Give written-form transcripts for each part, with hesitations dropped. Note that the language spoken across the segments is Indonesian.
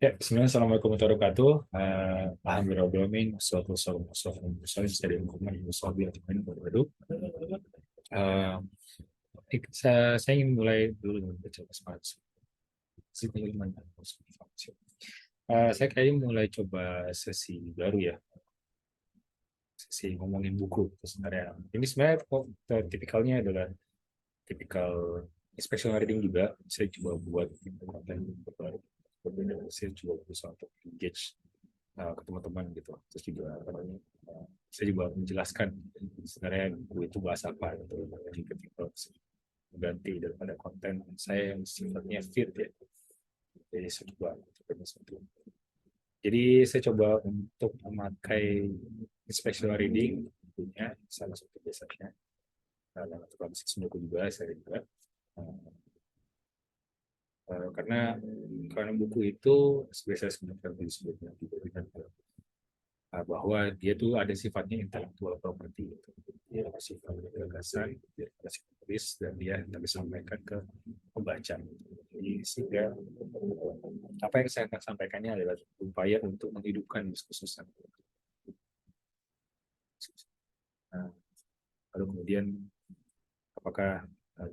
Ya, bismillah, assalamualaikum warahmatullahi wabarakatuh. Alhamdulillahirrahmanirrahim. Wassalatu saya ingin mulai dulu dengan baca basmalah. Saya kayaknya mulai coba sesi baru ya, sesi ngomongin buku sebenarnya. Ini sebenarnya kok tipikalnya adalah tipikal inspectional reading juga. Saya coba buat konten baru. Saya coba berusaha untuk engage ke teman-teman gitu. Terus juga apa namanya, saya juga menjelaskan sebenarnya buku itu bahas apa gitu. Jadi ketika mengganti daripada konten saya yang sifatnya feed ya. Jadi saya coba seperti itu. Jadi saya coba untuk memakai inspectional reading tentunya salah satu biasanya dalam basis buku juga saya juga karena buku itu seperti saya sebutkan sebelumnya bahwa dia tuh ada sifatnya intellectual property gitu. Dia bersifat gagasan, dia bersifat tulis dan dia bisa disampaikan ke pembaca. Jadi sehingga apa yang saya akan sampaikannya adalah upaya untuk menghidupkan diskursus. Nah, lalu kemudian apakah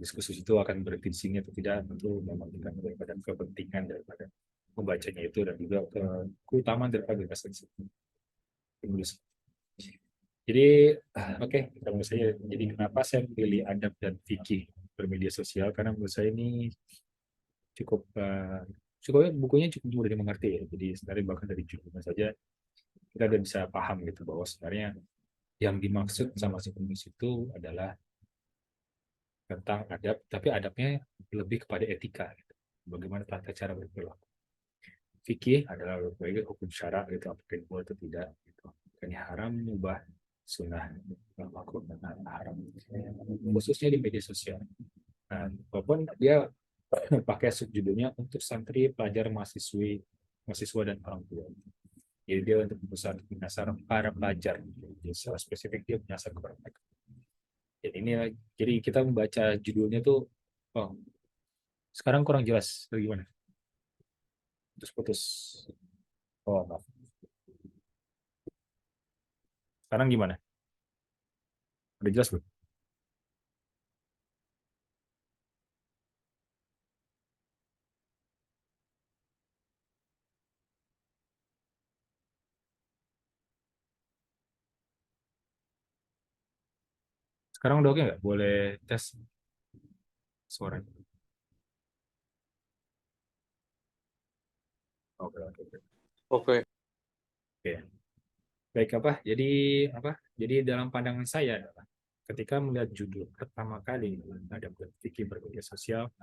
diskursus itu akan berhenti di sini atau tidak, tentu memang daripada kepentingan daripada membacanya itu dan juga keutamaan daripada penulis. Jadi, oke, menurut saya, jadi kenapa saya pilih adab dan fikih bermedia sosial? Karena menurut saya ini cukup, cukup bukunya cukup mudah dimengerti ya. Jadi sebenarnya bahkan dari judulnya saja kita udah bisa paham gitu bahwa sebenarnya yang dimaksud sama si penulis itu adalah tentang adab, tapi adabnya lebih kepada etika, gitu. Bagaimana tata cara berperilaku. Fikih adalah berbagai hukum syara gitu, apakah boleh atau tidak gitu. Ini haram, mubah, sunnah, makruh dan haram. Khususnya di media sosial. Nah, walaupun dia pakai subjudulnya untuk santri, pelajar, mahasiswa dan orang tua. Jadi dia untuk menyasar para pelajar. Jadi secara spesifik dia menyasar kepada mereka. Jadi kita membaca judulnya tuh, oh, sekarang kurang jelas, bagaimana? Terus putus. Oh, maaf. Sekarang gimana? Udah jelas belum? Sekarang udah oke nggak? Boleh tes suara. Oke, oke, oke. Oke. Oke. Baik apa? Apa? Jadi dalam pandangan saya adalah ketika melihat judul pertama kali ada fikih bermedia sosial,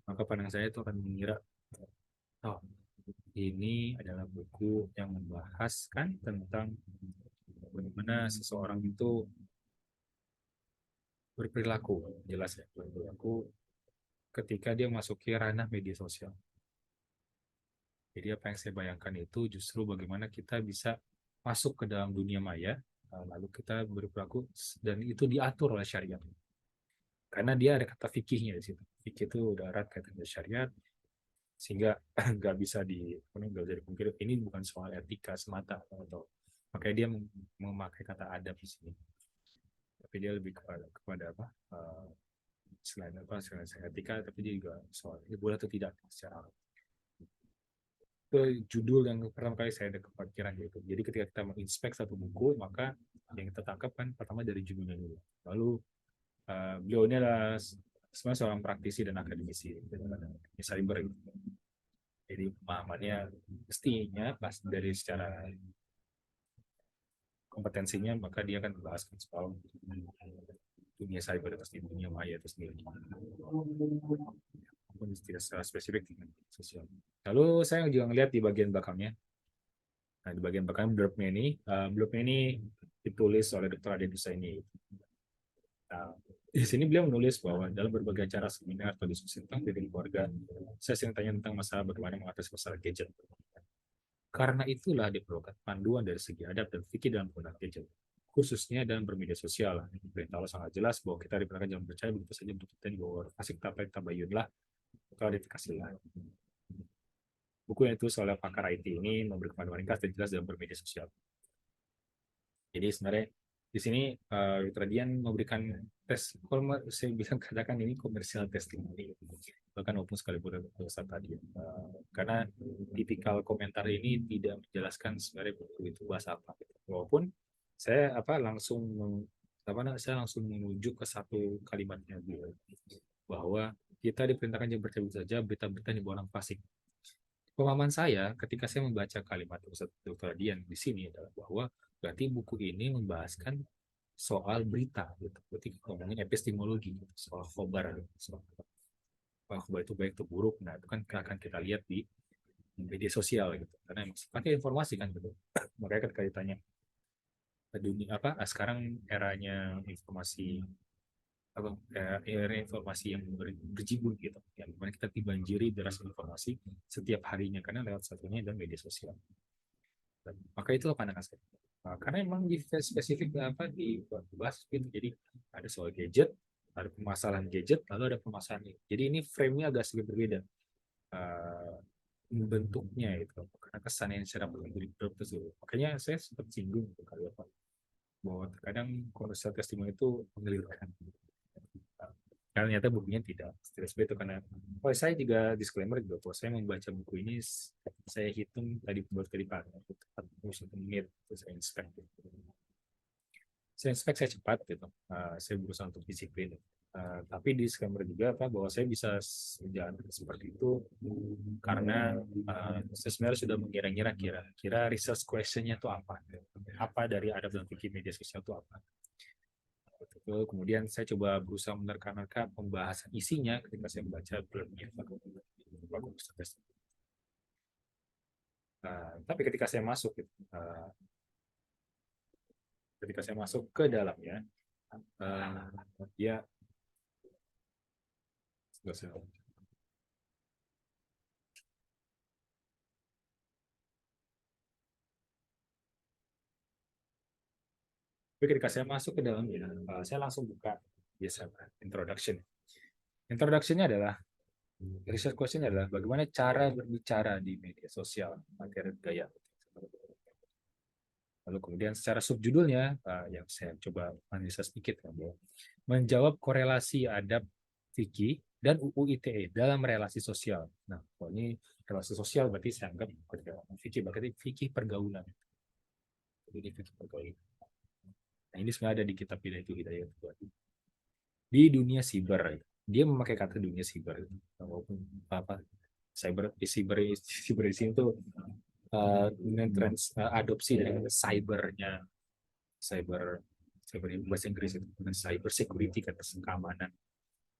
maka pandangan saya itu akan mengira, oh, ini adalah buku yang membahas kan tentang bagaimana seseorang itu berperilaku, jelas ya, berperilaku ketika dia masuki ranah media sosial. Jadi apa yang saya bayangkan itu justru bagaimana kita bisa masuk ke dalam dunia maya, lalu kita berperilaku dan itu diatur oleh syariat. Karena dia ada kata fikihnya di situ. Fikih itu udah erat kaitannya syariat, sehingga nggak bisa nggak bisa dipungkiri ini bukan soal etika semata atau makanya dia memakai kata adab di sini. Tapi dia lebih kepada apa? Selain etika, tapi dia juga soal ini boleh atau tidak secara ke judul yang pertama kali saya ada kepikiran gitu. Jadi ketika kita menginspek satu buku, maka yang kita tangkap kan pertama dari judulnya dulu. Lalu beliau ini adalah sebenarnya seorang praktisi dan akademisi di cyber. Jadi pemahamannya mestinya pas dari secara kompetensinya, maka dia akan membahas soal dunia cyber itu dunia maya itu sendiri. Walaupun tidak secara spesifik dengan sosial. Lalu saya juga melihat di bagian belakangnya. Nah, di bagian belakang blurb ini ditulis oleh Dr. Ade Nusaini. Nah, di sini beliau menulis bahwa dalam berbagai acara seminar atau diskusi tentang pendidikan keluarga, saya sering tanya tentang masalah bagaimana mengatasi masalah gadget. Karena itulah diperlukan panduan dari segi adab dan fikih dalam penggunaan gadget, khususnya dalam bermedia sosial. Perintah Allah sangat jelas bahwa kita diperintahkan jangan percaya begitu saja untuk kita bahwa asik tabayun lah, klarifikasilah. Buku buku yang itu soal pakar IT ini memberikan pandangan ringkas dan jelas dalam bermedia sosial. Jadi sebenarnya di sini Dr. Dian memberikan tes, kalau saya bisa katakan ini komersial testimoni, bahkan walaupun sekalipun besar tadi, karena tipikal komentar ini tidak menjelaskan sebenarnya buku itu bahasa apa. Walaupun saya saya langsung menuju ke satu kalimatnya dia, bahwa kita diperintahkan jangan percaya saja berita-berita yang orang fasik. Pemahaman saya ketika saya membaca kalimat Ustaz Dr. Dian di sini adalah bahwa berarti buku ini membahaskan soal berita, gitu. Berarti ngomongin epistemologi, soal khobar, soal khobar itu baik atau buruk. Nah, itu kan akan kita lihat di media sosial, gitu. Karena pakai informasi kan, gitu. Makanya ketika ditanya dunia apa, sekarang eranya informasi apa, era informasi yang berjibun gitu, yang dimana kita dibanjiri deras informasi setiap harinya karena lewat satunya dan media sosial. Maka itulah pandangan saya. Karena memang di spesifik apa dibahas gitu. Jadi ada soal gadget, ada permasalahan gadget, lalu ada permasalahan ini. Jadi ini frame-nya agak sedikit berbeda. Bentuknya itu karena kesan yang secara tersebut. Makanya saya sempat singgung kali apa bahwa terkadang komersial testimoni itu mengelirukan. Karena ternyata bukunya tidak seperti itu, karena saya juga disclaimer juga bahwa saya membaca buku ini saya hitung tadi buat tadi Pak 1 menit terus saya inspect saya cepat gitu. Saya berusaha untuk disiplin. Tapi di disclaimer juga apa bahwa saya bisa berjalan seperti itu karena saya sebenarnya sudah mengira-ngira kira research question-nya itu apa dari adab dan fikih media sosial itu apa. Kemudian saya coba berusaha menerka-nerka pembahasan isinya ketika saya membaca blognya. Tapi ketika saya masuk ke dalamnya, dia ketika saya masuk ke dalamnya, saya langsung buka biasa introduction. Introduction-nya adalah research question adalah bagaimana cara berbicara di media sosial, materi gaya. Lalu kemudian secara subjudulnya yang saya coba analisa sedikit bahwa menjawab korelasi adab fikih dan UU ITE dalam relasi sosial. Nah, kalau ini relasi sosial berarti saya anggap fikih berarti fikih pergaulan. Jadi fikih pergaulan. Nah, ini sebenarnya ada di kitab Bidayah Hidayah di dunia siber. Dia memakai kata dunia siber. Walaupun apa cyber di sini tuh adopsi dari cybernya cyber bahasa Inggris itu dengan cyber security, kata keamanan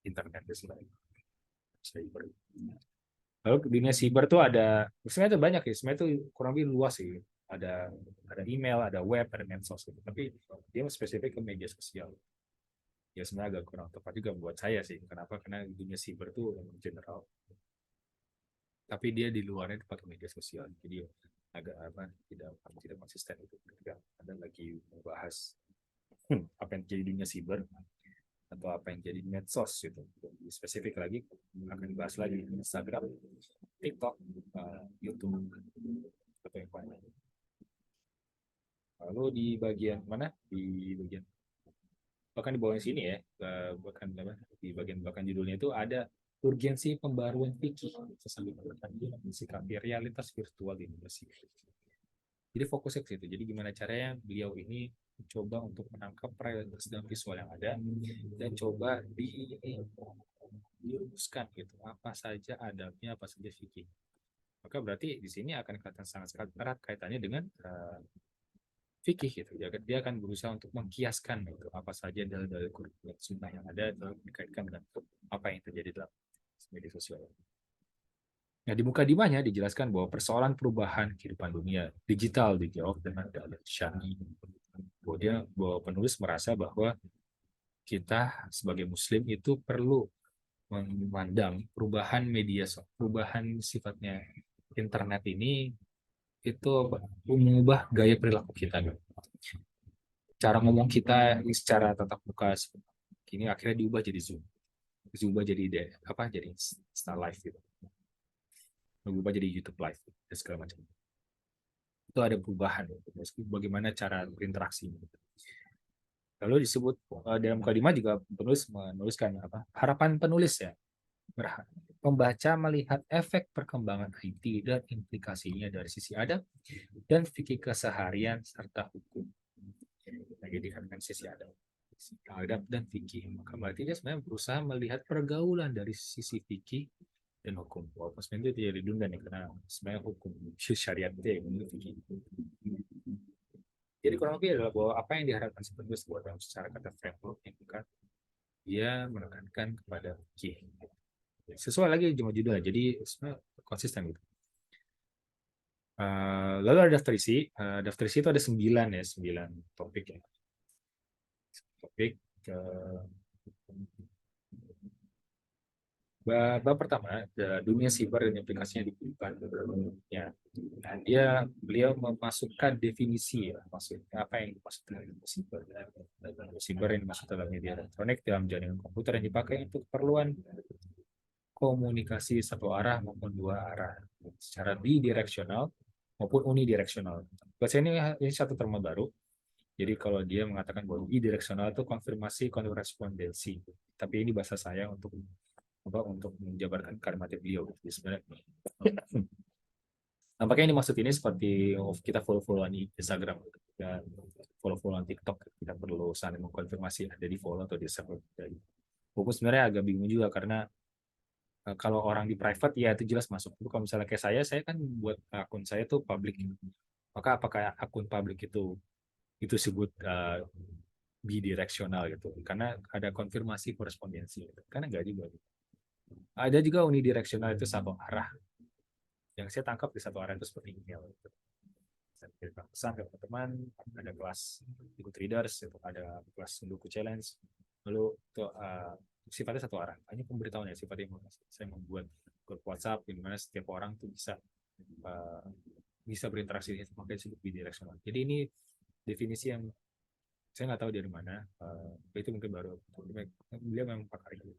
internet dan sebagainya. Cyber. Lalu dunia siber tuh ada sebenarnya itu banyak ya, sebenarnya itu kurang lebih luas sih. Ada email, ada web, ada medsos gitu. Tapi dia spesifik ke media sosial. Ya sebenarnya agak kurang tepat juga buat saya sih. Kenapa? Karena dunia siber itu general. Tapi dia di luarnya tempat media sosial. Jadi agak tidak konsisten itu ketika ada lagi membahas apa yang jadi dunia siber atau apa yang jadi medsos gitu. Spesifik lagi akan dibahas lagi Instagram, TikTok, YouTube atau yang lain. Lalu di bagian mana? Di bagian bahkan di bawah sini ya, bahkan di bagian belakang judulnya itu ada urgensi pembaruan fikih sikapi realitas virtual di Indonesia. Jadi fokusnya ke situ. Jadi gimana caranya beliau ini coba untuk menangkap realitas dan visual yang ada dan coba diuruskan gitu apa saja adabnya, apa saja fikih. Maka berarti di sini akan kelihatan sangat erat kaitannya dengan fikih gitu. Dia akan berusaha untuk mengkiaskan gitu, apa saja dalil-dalil Quran Sunnah yang ada dikaitkan dengan apa yang terjadi dalam media sosial. Nah, di mukadimahnya dijelaskan bahwa persoalan perubahan kehidupan dunia digital dijawab dengan dalil syar'i. Bahwa penulis merasa bahwa kita sebagai muslim itu perlu memandang perubahan perubahan sifatnya internet ini itu mengubah gaya perilaku kita. Cara ngomong kita secara tatap muka ini akhirnya diubah jadi Zoom. Diubah jadi jadi Insta Live gitu. berubah jadi YouTube Live dan segala macam. Itu ada perubahan, bagaimana cara berinteraksi. Lalu disebut dalam kalimat juga penulis menuliskan apa? Harapan penulis ya. Pembaca melihat efek perkembangan IT dan implikasinya dari sisi adab dan fikih keseharian serta hukum. Nah, jadi kan sisi adab dan fikih. Maka berarti dia sebenarnya berusaha melihat pergaulan dari sisi fikih dan hukum. Walaupun sebenarnya itu tidak redundan ya, karena sebenarnya hukum syariat itu ya fikih. Jadi kurang lebih adalah bahwa apa yang diharapkan sebenarnya sebuah dalam secara kata framework itu kan dia menekankan kepada fikih. Sesuai lagi cuma judulnya, jadi sebenarnya konsisten gitu. Lalu ada daftar isi. Daftar isi itu ada 9 ya, 9 topik ya. Topik bab pertama, dunia siber dan aplikasinya di kehidupan. Ya, nah, beliau memasukkan definisi ya, maksudnya apa yang dimaksud dengan siber. Siber yang dimaksud dalam media elektronik dalam jaringan komputer yang dipakai untuk keperluan komunikasi satu arah maupun dua arah, secara bidireksional maupun unidireksional. Bahasa ini satu term baru. Jadi kalau dia mengatakan bahwa bidireksional itu konfirmasi korespondensi, tapi ini bahasa saya untuk menjabarkan kalimat beliau. Jadi sebenarnya nampaknya ini maksud ini seperti kita follow-followan di Instagram, kita follow-followan TikTok, kita perlu saling mengkonfirmasi ada di follow atau di subscribe. Aku sebenarnya agak bingung juga karena kalau orang di private ya itu jelas masuk. Kalau misalnya kayak saya kan buat akun saya tuh public. Maka apakah akun public itu disebut bidireksional gitu? Karena ada konfirmasi korespondensi. Gitu. Karena enggak juga. Gitu. Ada juga unidireksional itu satu arah. Yang saya tangkap di satu arah itu seperti email. Gitu. Saya kirimkan pesan ke teman-teman, ada kelas ikut readers, itu ada kelas buku challenge. Lalu itu sifatnya satu arah. Hanya pemberitahuan ya, sifatnya saya membuat grup WhatsApp di mana setiap orang tuh bisa berinteraksi, makanya disebut bidireksional. Jadi ini definisi yang saya nggak tahu dari mana, itu mungkin baru beliau memang pakar itu.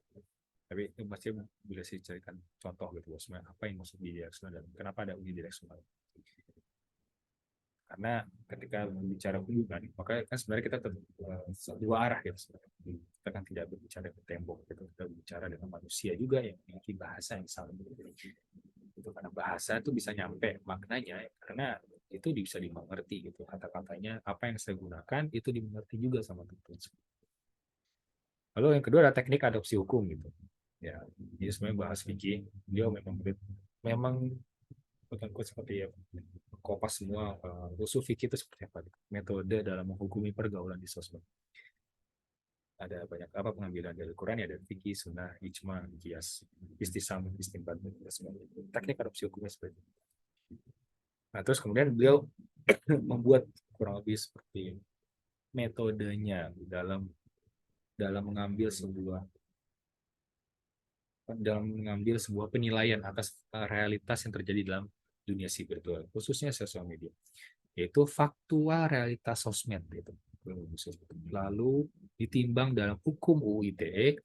Tapi itu pasti bisa dicarikan contoh gitu, sebenarnya apa yang maksud bidireksional dan kenapa ada unidireksional. Karena ketika berbicara hubungan, maka kan sebenarnya kita dua arah gitu. Kita kan tidak berbicara ke tembok, kita berbicara dengan manusia juga yang memiliki bahasa yang sama. Itu karena bahasa itu bisa nyampe maknanya, karena itu bisa dimengerti gitu. Kata-katanya apa yang saya gunakan itu dimengerti juga sama teman-teman. Lalu yang kedua ada teknik adopsi hukum gitu. Ya, dia sebenarnya bahas fikih. Dia memang bukan seperti ya kopas semua usul fikih itu seperti apa, metode dalam menghukumi pergaulan di sosmed. Ada banyak apa pengambilan dari Quran ya, dari fikih, sunnah, ijma, kias, istisam, istinbat, teknik adopsi hukumnya seperti itu. Nah terus kemudian beliau membuat kurang lebih seperti metodenya dalam mengambil sebuah penilaian atas realitas yang terjadi dalam dunia siber virtual, khususnya sosial media, yaitu faktual realitas sosmed gitu. Lalu ditimbang dalam hukum UU ITE,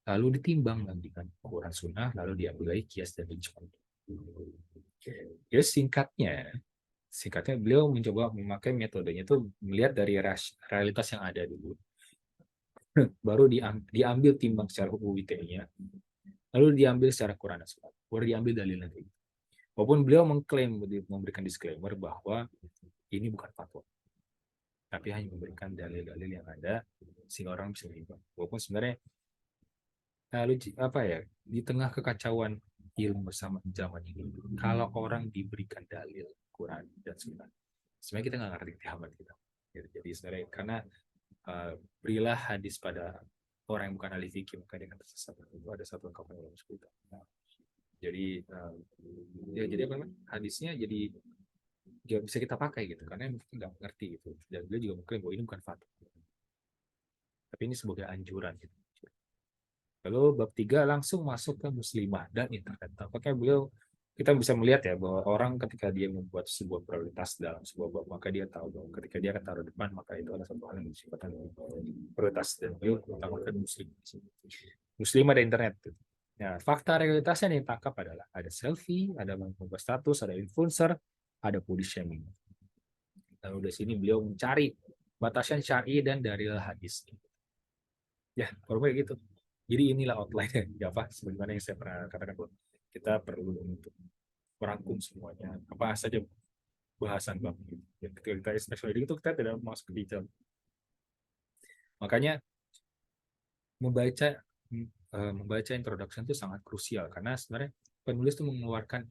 lalu ditimbang dengan Quran Sunnah, lalu diambil lagi kias dan ijma. Jadi singkatnya beliau mencoba memakai metodenya itu melihat dari realitas yang ada dulu, baru diambil timbang secara UU ITE-nya, lalu diambil secara Quran dan Sunnah, baru diambil dalil lagi. Walaupun beliau mengklaim, memberikan disclaimer bahwa ini bukan fatwa, tapi hanya memberikan dalil-dalil yang ada sehingga orang bisa berimbang. Walaupun sebenarnya apa ya, di tengah kekacauan ilmu bersama zaman ini, kalau orang diberikan dalil Quran dan Sunnah, sebenarnya kita nggak ngerti amat kita. Jadi sebenarnya karena berilah hadis pada orang yang bukan ahli fikih maka dia akan tersesat. Itu ada satu ungkapan dalam kita. Jadi jadi apa namanya, hadisnya jadi bisa kita pakai gitu karena mungkin nggak mengerti gitu, dan dia juga mengklaim bahwa ini bukan fatwa tapi ini sebagai anjuran gitu. Lalu bab 3 langsung masuk ke muslimah dan internet. Tampaknya kita bisa melihat ya bahwa orang ketika dia membuat sebuah prioritas dalam sebuah bab, maka dia tahu bahwa ketika dia akan taruh depan maka itu adalah satu hal yang bersifat prioritas, dan beliau mengutamakan muslimah dan internet gitu. Nah, fakta realitasnya yang ditangkap adalah ada selfie, ada mengubah status, ada influencer, ada body shaming. Lalu di sini beliau mencari batasan syar'i dan dalil hadis. Ya, kalau kayak gitu. Jadi inilah outline ya Pak, sebagaimana yang saya pernah katakan bahwa kita perlu untuk merangkum semuanya. Apa saja bahasan Bang. Ya, ketika kita expression reading itu kita tidak masuk ke detail. Makanya membaca membaca introduction itu sangat krusial karena sebenarnya penulis itu mengeluarkan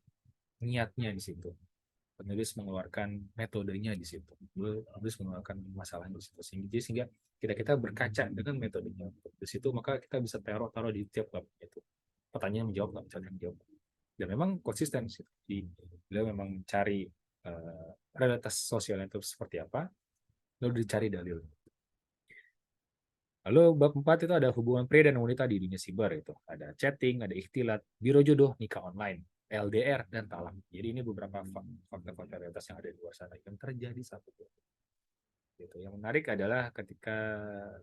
niatnya di situ. Penulis mengeluarkan metodenya di situ. Penulis mengeluarkan masalahnya di situ. Sehingga kita berkaca dengan metodenya di situ, maka kita bisa taruh di tiap bab itu. Pertanyaan menjawab, nggak pertanyaan menjawab. Dan memang konsisten sih. Beliau memang mencari realitas sosial itu seperti apa, lalu dicari dalil. Lalu bab 4 itu ada hubungan pria dan wanita di dunia siber itu. Ada chatting, ada ikhtilat, biro jodoh, nikah online, LDR, dan talak. Jadi ini beberapa fakta-fakta realitas yang ada di luar sana yang terjadi saat itu. Gitu. Yang menarik adalah ketika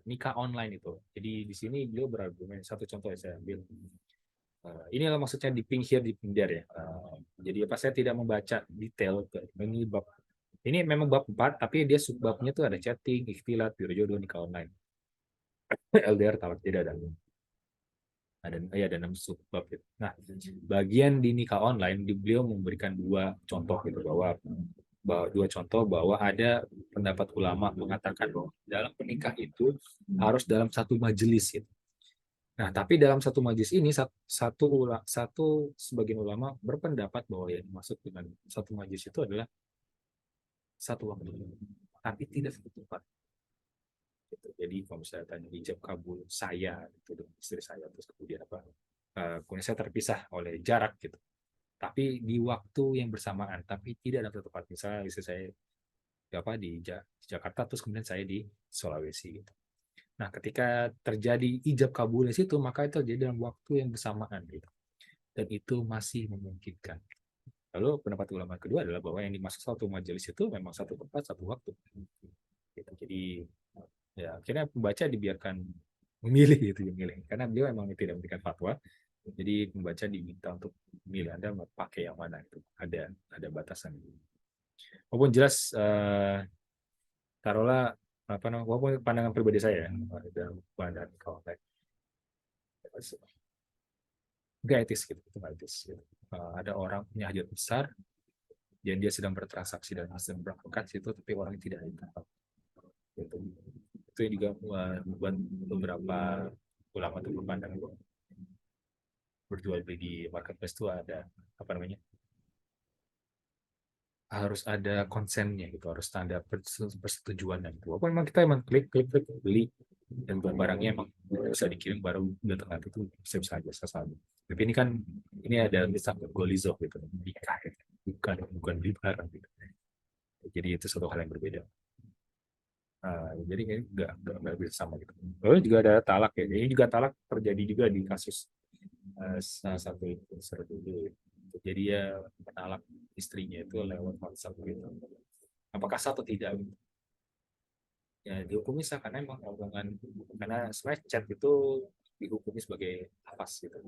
nikah online itu. Jadi di sini beliau berargumen, satu contoh yang saya ambil. Inilah maksudnya di pink here, di pink there ya. Jadi apa saya tidak membaca detail ini bab. Ini memang bab 4, tapi dia subbabnya tuh ada chatting, ikhtilat, biro jodoh, nikah online. LDR, talak, tidak ada. Ada 6 subbab gitu. Nah, bagian di nikah online beliau memberikan dua contoh gitu bahwa dua contoh bahwa ada pendapat ulama mengatakan bahwa dalam menikah itu harus dalam satu majelis gitu. Nah, tapi dalam satu majelis ini satu sebagian ulama berpendapat bahwa yang dimaksud dengan satu majelis itu adalah satu waktu, tapi tidak satu tempat. Gitu. Jadi kalau misalnya tanya ijab kabul saya itu dengan istri saya terus kemudian apa kemudian saya terpisah oleh jarak gitu tapi di waktu yang bersamaan tapi tidak dalam satu tempat misalnya istri saya apa di Jakarta terus kemudian saya di Sulawesi gitu. Nah ketika terjadi ijab kabul di situ maka itu terjadi dalam waktu yang bersamaan gitu dan itu masih memungkinkan. Lalu pendapat ulama kedua adalah bahwa yang dimaksud satu majelis itu memang satu tempat satu waktu gitu. Jadi ya akhirnya pembaca dibiarkan memilih gitu memilih karena dia memang tidak memberikan fatwa jadi pembaca diminta untuk memilih Anda mau pakai yang mana itu ada batasan walaupun jelas taruhlah apa namanya walaupun pandangan pribadi saya dalam pandangan kawan nggak etis gitu itu nggak etis gitu. Ada orang punya hajat besar dan dia sedang bertransaksi dan sedang berangkat situ tapi orang tidak ditangkap gitu. Itu juga membuat beberapa ulama itu berpandangan berjual beli di marketplace itu ada apa namanya harus ada konsennya gitu harus tanda persetujuan dan itu apa memang kita emang klik klik klik beli dan barangnya emang bisa dikirim baru datang itu bisa aja saja tapi ini kan ini ada misalnya golizo gitu nikah gitu. bukan beli barang gitu jadi itu satu hal yang berbeda. Jadi kayaknya nggak bisa sama gitu. Lalu juga ada talak ya. Ini juga talak terjadi juga di kasus salah satu influencer dulu. Jadi ya menalak istrinya itu lewat WhatsApp gitu. Apakah sah atau tidak? Ya dihukumi sah karena emang hubungan karena sebenarnya chat itu dihukumi sebagai hafaz gitu.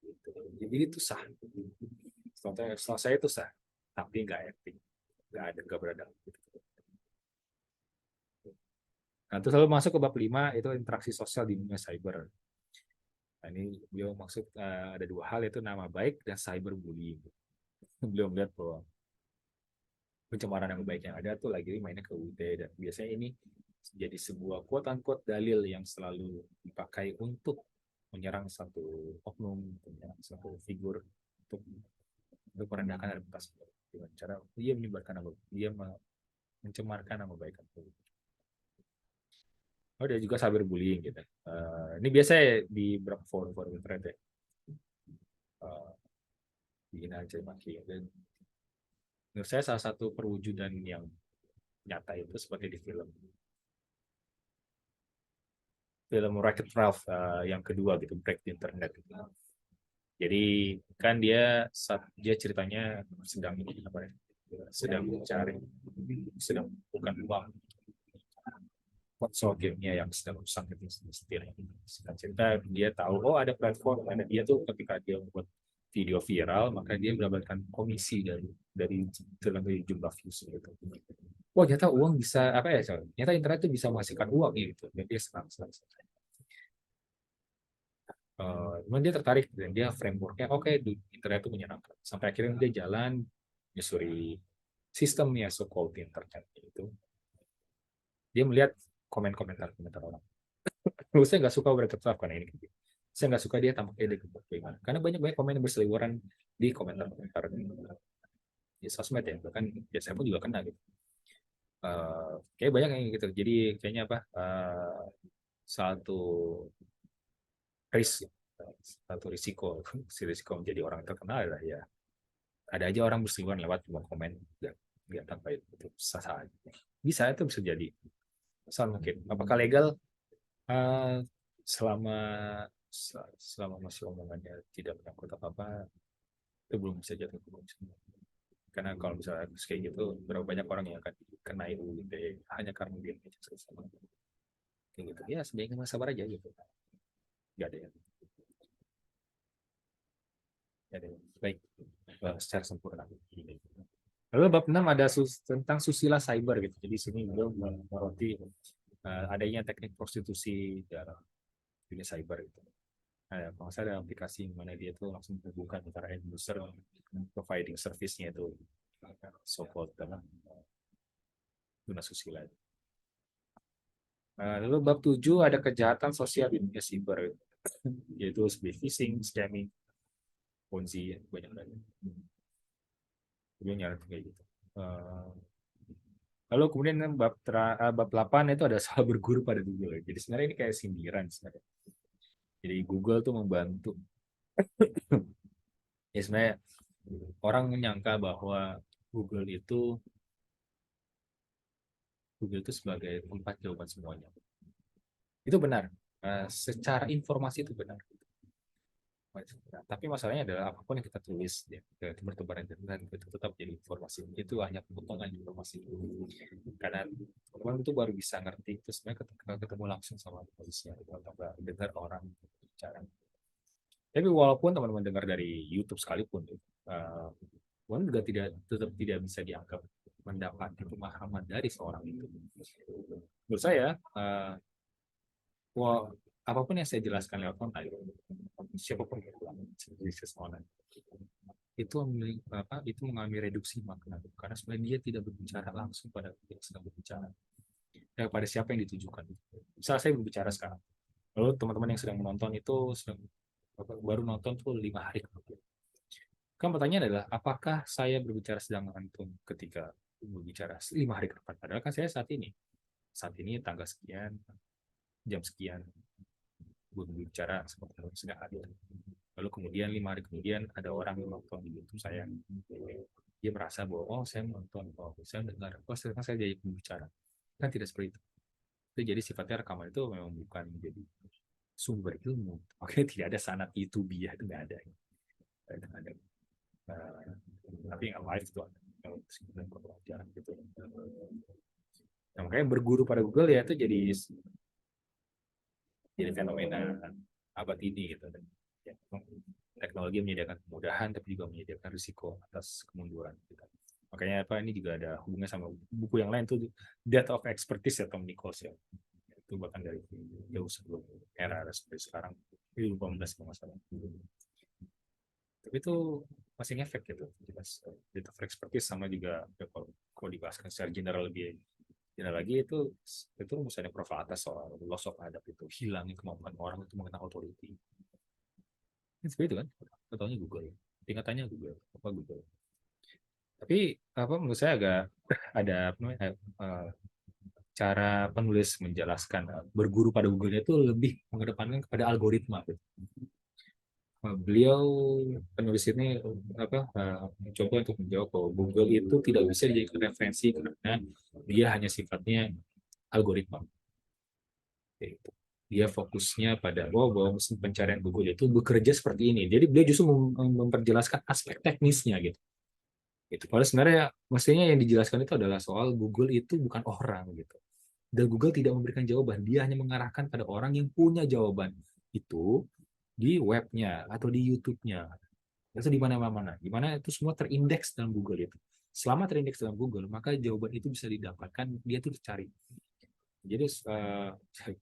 Gitu. Jadi itu sah. Setelah saya itu sah, tapi nggak etik, nggak berada. Gitu. Nah, terus lalu masuk ke bab 5 itu interaksi sosial di dunia cyber. Nah, ini beliau maksud ada dua hal yaitu nama baik dan cyberbullying. Beliau melihat bahwa pencemaran nama baik yang ada tuh lagi mainnya ke UIT dan biasanya ini jadi sebuah quote unquote dalil yang selalu dipakai untuk menyerang satu oknum, menyerang satu figur untuk merendahkan reputasi dengan cara dia menyebarkan nama dia mencemarkan nama baik. Oh, ada juga cyberbullying gitu. Ini biasa di beberapa forum-forum internet ya. Dihina caci maki dan menurut saya salah satu perwujudan yang nyata itu seperti di film Wreck-It Ralph yang kedua gitu Break the Internet gitu. Jadi kan dia ceritanya sedang apa ya sedang mencari sedang bukan uang konsol gamenya yang sedang rusak itu setia. Singkat cerita dia tahu oh ada platform, ada dia tuh ketika dia membuat video viral maka dia mendapatkan komisi dari jumlah views gitu. Wah ternyata uang bisa apa ya? Ternyata internet itu bisa menghasilkan uang gitu. Dan dia senang senang. Cuman dia tertarik dan dia frameworknya oke internet itu menyenangkan sampai akhirnya dia jalan menyusuri sistemnya so-called internet itu dia melihat komentar orang. Saya nggak suka bertetap karena ini saya nggak suka dia tampaknya dia karena banyak komen yang berseliweran di komentar di sosmed ya bahkan ya saya pun juga kena gitu kayak banyak yang gitu jadi kayaknya apa satu risk satu risiko menjadi orang terkenal adalah ya ada aja orang berseliweran lewat komen nggak tanpa itu sah bisa itu bisa jadi asal mungkin apakah legal selama selama masih omongannya tidak menyangkut apa-apa itu belum bisa jatuh hukum karena kalau misalnya kayak gitu berapa banyak orang yang akan kena UU ITE hanya karena dia sama kayak gitu ya sebaiknya sabar aja gitu nggak ada yang baik secara sempurna. Lalu bab 6 ada tentang susila cyber gitu. Jadi sini beliau menyoroti adanya teknik prostitusi dalam dunia cyber gitu. Kalau saya ada aplikasi yang mana dia tuh langsung menghubungkan antara end user providing service-nya itu so-called dalam dunia susila. Lalu bab 7 ada kejahatan sosial di dunia cyber yaitu seperti phishing, scamming, ponzi banyak lagi. Dia nyarat kayak gitu. Lalu kemudian bab 8 itu ada soal berguru pada Google. Jadi sebenarnya ini kayak sindiran sebenarnya. Jadi Google tuh membantu. Ya sebenarnya orang menyangka bahwa Google itu sebagai tempat jawaban semuanya. Itu benar. Secara informasi itu benar. Tapi masalahnya adalah apapun yang kita tulis ya, ke bertebaran internet itu tetap jadi informasi. Itu hanya potongan informasi. Karena orang itu baru bisa ngerti itu sebenarnya ketika ketemu langsung sama polisi atau dengar orang bicara. Tapi walaupun teman-teman dengar dari YouTube sekalipun, teman juga tetap tidak bisa dianggap mendapat pemahaman dari seorang itu. Menurut saya, apapun yang saya jelaskan lewat online, siapapun yang bisnis online, itu mengalami reduksi makna karena sebenarnya dia tidak berbicara langsung pada yang sedang berbicara pada siapa yang ditujukan. Misal saya berbicara sekarang, lalu teman-teman yang sedang menonton itu baru nonton tuh 5 hari kemudian. Kan pertanyaan adalah apakah saya berbicara sedang antum ketika berbicara 5 hari ke depan? Padahal kan saya saat ini tanggal sekian, jam sekian, berbicara seperti sedang hadir. Lalu kemudian 5 hari kemudian ada orang yang nonton di YouTube saya, dia merasa bahwa saya menonton, saya dengar, sekarang saya jadi pembicara. Kan tidak seperti itu. Jadi sifatnya rekaman itu memang bukan menjadi sumber ilmu. Oke, tidak ada sanad itu biah itu nggak ada. Ada. Tapi yang live itu ada. Sebenarnya pelajaran gitu. Nah, makanya berguru pada Google ya itu jadi fenomena abad ini gitu. Ya, teknologi menyediakan kemudahan tapi juga menyediakan risiko atas kemunduran kita. Makanya ini juga ada hubungannya sama buku yang lain tuh Death of Expertise atau Nichols ya. Itu bahkan dari jauh sebelum era seperti sekarang 2018 kalau nggak salah. Tapi itu masih ngefek gitu. Jelas Death of Expertise sama juga kalau dibahaskan secara general lagi itu misalnya Prof. Atas soal loss of adab itu hilangnya kemampuan orang untuk mengenal authority. Seperti itu kan, contohnya Google, tingkatannya Google. Tapi menurut saya agak ada cara penulis menjelaskan berguru pada Google itu lebih mengedepankan kepada algoritma. Beliau penulis ini mencoba untuk menjawab bahwa Google itu tidak bisa dijadikan referensi karena dia hanya sifatnya algoritma. Dia fokusnya pada bahwa mesin pencarian Google itu bekerja seperti ini. Jadi dia justru memperjelaskan aspek teknisnya gitu. Itu padahal sebenarnya mestinya yang dijelaskan itu adalah soal Google itu bukan orang gitu. Dan Google tidak memberikan jawaban, dia hanya mengarahkan pada orang yang punya jawaban itu di webnya atau di YouTube-nya atau di mana-mana. Di mana itu semua terindeks dalam Google itu. Selama terindeks dalam Google, maka jawaban itu bisa didapatkan, dia tuh dicari. Jadi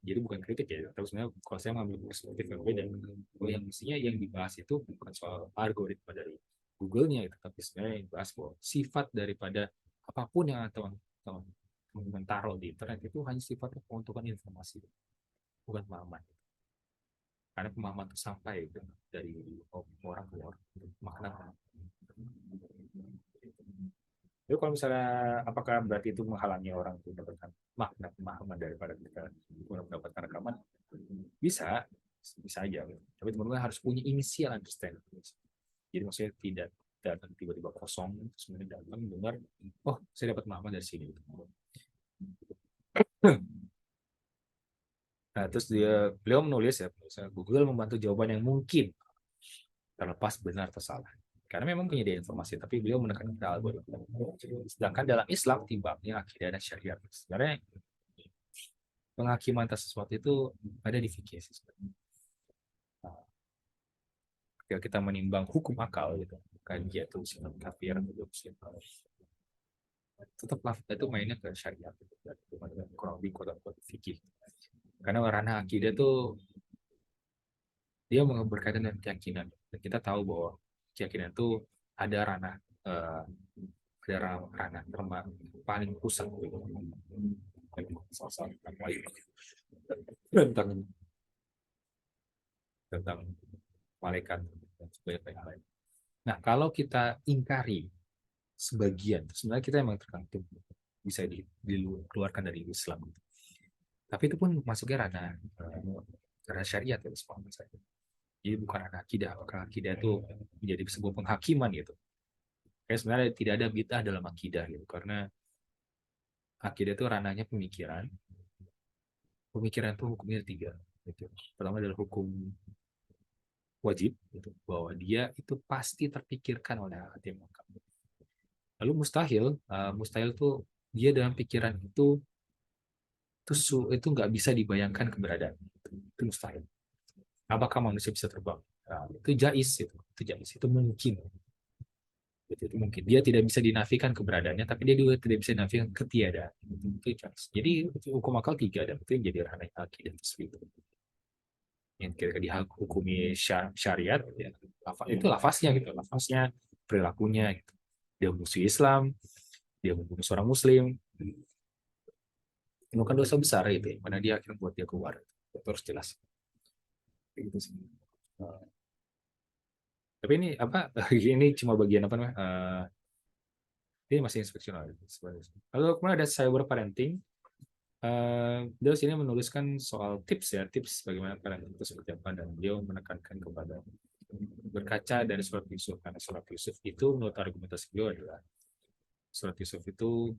jadi bukan kritik ya, tapi sebenarnya kalau saya mengambil perspektif yang beda, yang mestinya yang dibahas itu bukan soal algoritma dari Google-nya itu, tapi sebenarnya yang dibahas bahwa sifat daripada apapun yang teman-teman taruh di internet itu hanya sifatnya penguntukan informasi, bukan pemahaman. Karena pemahaman itu sampai dari orang ke orang, makna. Jadi kalau misalnya apakah berarti itu menghalangi orang untuk mendapatkan makna pemahaman daripada kita mendapatkan rekaman? Bisa, bisa aja. Tapi teman-teman harus punya initial understanding. Jadi maksudnya tidak datang tiba-tiba kosong, sebenarnya datang dengar, oh saya dapat pemahaman dari sini. Nah, terus beliau menulis ya, Google membantu jawaban yang mungkin terlepas benar atau salah. Karena memang punya dia informasi, tapi beliau menekankan pada algoritma. Sedangkan dalam Islam timbangnya akidah dan syariat. Sebenarnya penghakiman atas sesuatu itu ada di fikih. Nah, ketika kita menimbang hukum akal gitu, kan dia itu muslim kafir atau muslim, tetaplah itu mainnya ke syariat gitu. Kurang lebih kota fikih. Karena ranah akidah itu dia berkaitan dengan keyakinan. Dan kita tahu bahwa keyakinan itu ada ranah eh, ada ranah terma paling pusat gitu. tentang tentang malaikat dan sebagainya lain. Nah, kalau kita ingkari sebagian, sebenarnya kita emang tergantung bisa dikeluarkan dari Islam. Tapi itu pun masuknya ranah syariat ya, saya. Jadi bukan ranah akidah, maka akidah itu menjadi sebuah penghakiman gitu. Kayak sebenarnya tidak ada bid'ah dalam akidah gitu, karena akidah itu ranahnya pemikiran. Pemikiran itu hukumnya tiga. Gitu. Pertama adalah hukum wajib, gitu, bahwa dia itu pasti terpikirkan oleh hati yang lengkap. Lalu mustahil, mustahil itu dia dalam pikiran itu nggak bisa dibayangkan keberadaan. Itu mustahil. Apakah manusia bisa terbang? Nah, itu jais itu mungkin. Itu mungkin dia tidak bisa dinafikan keberadaannya, tapi dia juga tidak bisa dinafikan ketiadaan. Itu jais. Jadi hukum akal tiga dan itu yang jadi ranah akidah tersebut. Yang kira-kira dihukumi syariat ya, itu lafaznya gitu, lafaznya, perilakunya gitu. Dia musuh Islam, dia membunuh seorang muslim, itu kan dosa besar itu ya, mana dia akan buat dia keluar, itu harus jelas gitu sih. Tapi ini apa, ini cuma bagian apa namanya, ini masih inspeksional sebenarnya. Lalu kemudian ada cyber parenting. Beliau sini menuliskan soal tips ya, tips bagaimana parenting itu seperti apa, dan beliau menekankan kepada berkaca dari surat Yusuf, karena surat Yusuf itu menurut argumentasi beliau adalah surat Yusuf itu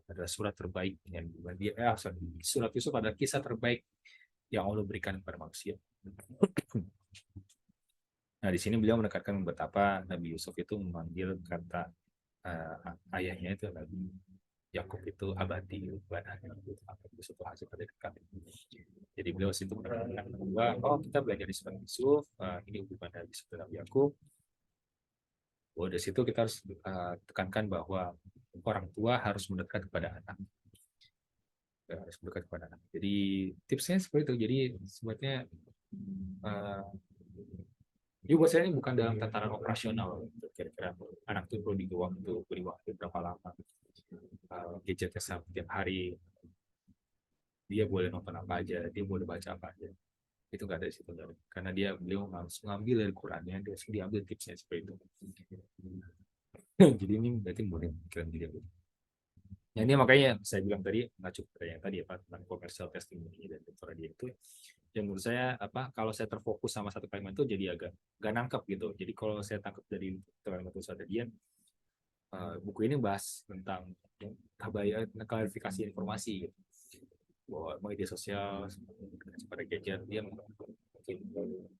adalah surat terbaik yang dia surat Yusuf adalah kisah terbaik yang Allah berikan kepada manusia. Nah, di sini beliau menekankan betapa Nabi Yusuf itu memanggil kata ayahnya itu Nabi Yakub itu abadi, Yusuf hasil dari kami. Jadi beliau situ menekankan bahwa kita belajar di surat Yusuf, ini hubungan Nabi Yusuf dan Nabi Yakub. Bahwa dari situ kita harus tekankan bahwa orang tua harus mendekat kepada anak. Harus mendekat kepada anak. Jadi tipsnya seperti itu. Jadi sebetulnya jadi buat saya ini bukan dalam tataran operasional. Kira-kira anak itu perlu beri waktu berapa lama. Gadgetnya setiap hari, dia boleh nonton apa aja, dia boleh baca apa aja. Itu nggak ada di situ. Karena beliau langsung ngambil dari Qurannya, dia diambil tipsnya seperti itu. Jadi ini berarti boleh pikiran dia. Ya, ini makanya saya bilang tadi, mengacu pada yang tadi apa tentang commercial testimony dan dokter dia itu, yang menurut saya kalau saya terfokus sama satu kalimat itu jadi agak nggak nangkep gitu. Jadi kalau saya tangkap dari kalimat itu ada dia, buku ini bahas tentang klarifikasi informasi gitu. Bahwa media sosial pada gadget dia mungkin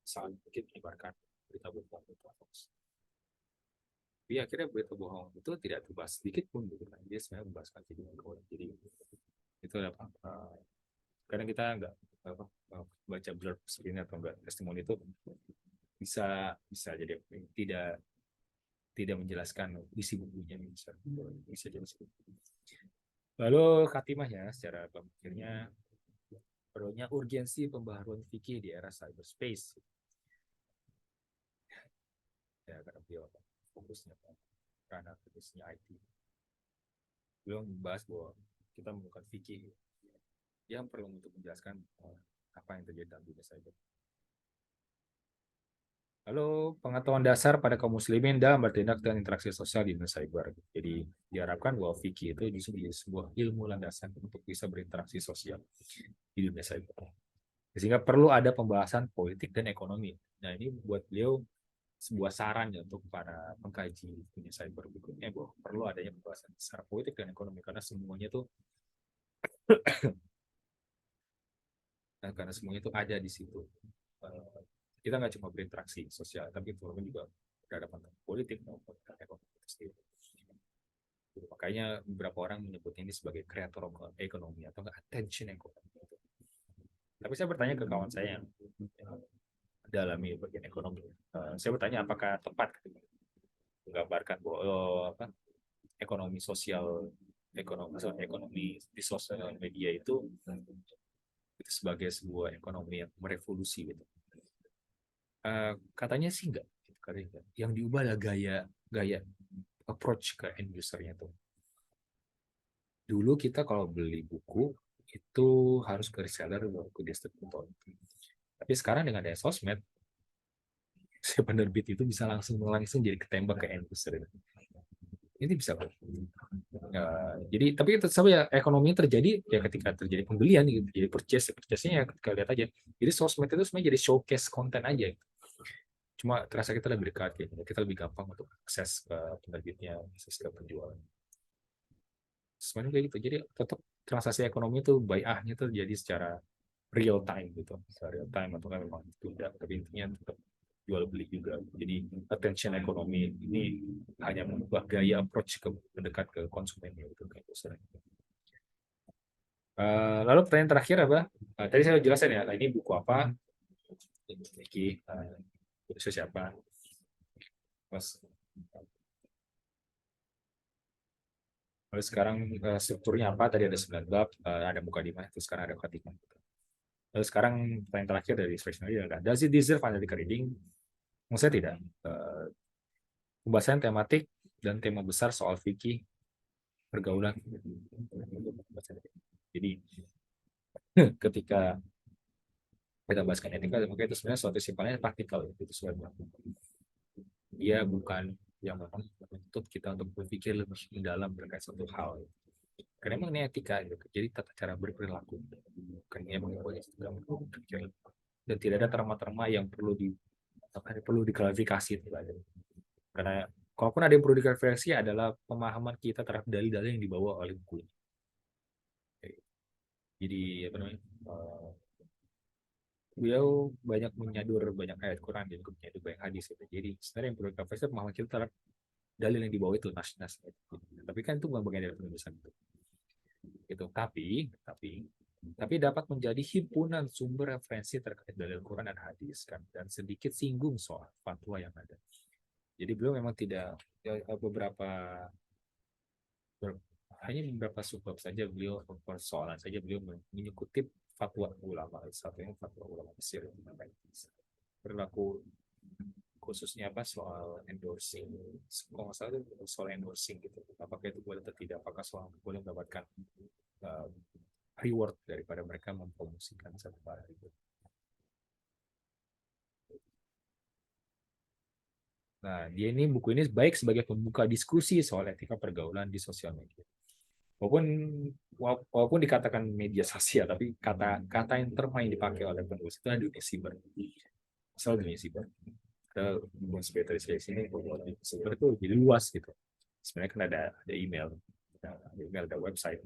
sangat mungkin menyebarkan berita bohong. Tapi akhirnya berita bohong itu tidak terbahas sedikit pun gitu kan. Dia sebenarnya membahaskan jadi Itu apa? Kadang kita nggak apa, baca blurb seperti atau enggak testimoni itu bisa bisa jadi tidak tidak menjelaskan isi bukunya, bisa jadi seperti itu. Lalu khatimahnya secara pemikirnya, perlunya urgensi pembaharuan fikih di era cyberspace. Ya, karena beliau fokusnya karena fokusnya IT. Beliau membahas bahwa kita memerlukan fikih yang perlu untuk menjelaskan apa yang terjadi dalam dunia cyber. Lalu pengetahuan dasar pada kaum muslimin dalam bertindak dan interaksi sosial di dunia cyber. Jadi diharapkan bahwa fikih itu justru menjadi sebuah ilmu landasan untuk bisa berinteraksi sosial di dunia cyber. Sehingga perlu ada pembahasan politik dan ekonomi. Nah ini buat beliau sebuah saran ya untuk para pengkaji dunia cyber berikutnya, bahwa perlu adanya pembahasan secara politik dan ekonomi karena semuanya itu ada di situ. Kita nggak cuma berinteraksi sosial, tapi juga berhadapan dengan politik maupun ekonomi itu sendiri. Makanya beberapa orang menyebut ini sebagai kreator ekonomi atau attention ekonomi. Tapi saya bertanya ke kawan saya yang dalami bagian ekonomi. Saya bertanya apakah tepat menggambarkan bahwa ekonomi sosial, ekonomi di sosial media itu sebagai sebuah ekonomi yang merevolusi gitu. Katanya sih enggak. Yang diubah adalah gaya approach ke end usernya tuh. Dulu kita kalau beli buku itu harus ke reseller baru ke distributor. Tapi sekarang dengan ada sosmed, si penerbit itu bisa langsung jadi ketembak ke end user. Ini bisa kok. Jadi tapi tetap ya ekonomi terjadi ya ketika terjadi pembelian gitu. Jadi purchase-nya ya ketika lihat aja. Jadi sosmed itu sebenarnya jadi showcase konten aja. Cuma terasa kita lebih dekat gitu. Kita lebih gampang untuk akses ke penerbitnya, akses ke penjualan. Sebenarnya kayak gitu. Jadi tetap transaksi ekonomi itu buy-ahnya itu jadi secara real time gitu. Secara real time atau kan memang tidak, tapi intinya tetap jual beli juga. Jadi attention ekonomi ini hanya mengubah gaya approach ke mendekat ke konsumennya itu kayak gitu. Lalu pertanyaan terakhir apa? Tadi saya jelasin ya, ini buku apa? Ini khusus siapa? Mas. Lalu sekarang strukturnya apa? Tadi ada 9 bab, ada mukadimah, terus sekarang ada khatimah. Lalu sekarang pertanyaan terakhir dari Inspirational adalah, does it deserve analytical reading? Menurut saya tidak. Pembahasan tematik dan tema besar soal fikih pergaulan. Jadi ketika kita bahaskan etika, maka itu sebenarnya suatu sifatnya praktikal. Itu sebenarnya dia bukan yang menuntut kita untuk berpikir lebih mendalam terkait suatu hal. Karena memang ini etika, gitu. Jadi tata cara berperilaku. Bukan memang berpikir. Dan tidak ada terma-terma yang perlu diklarifikasi. Karena kalaupun ada yang perlu diklarifikasi adalah pemahaman kita terhadap dalil-dalil yang dibawa oleh buku. Jadi apa namanya? Beliau banyak menyadur banyak ayat Quran dan juga menyadur banyak hadis. Gitu. Jadi sebenarnya yang perlu diklarifikasi pemahaman kita terhadap dalil yang dibawa itu nas-nas. Gitu. Tapi kan itu bukan bagian dari penulisan itu. Gitu. Tapi dapat menjadi himpunan sumber referensi terkait dalil Quran dan hadis kan, dan sedikit singgung soal fatwa yang ada. Jadi beliau memang tidak hanya beberapa subbab saja beliau persoalan saja beliau menyekutip fatwa ulama, satunya fatwa ulama Mesir berlaku khususnya apa soal endorsing, kalau nggak salah itu soal endorsing gitu, apakah itu boleh atau tidak, apakah soal boleh mendapatkan reward daripada mereka mempromosikan satu barang itu. Nah, buku ini baik sebagai pembuka diskusi soal etika pergaulan di sosial media. Walaupun dikatakan media sosial, tapi kata yang terma yang dipakai oleh penulis itu adalah dunia siber. Asal dunia siber. Kita dari sini bahwa dunia siber itu lebih luas gitu. Sebenarnya kan ada email, ada website.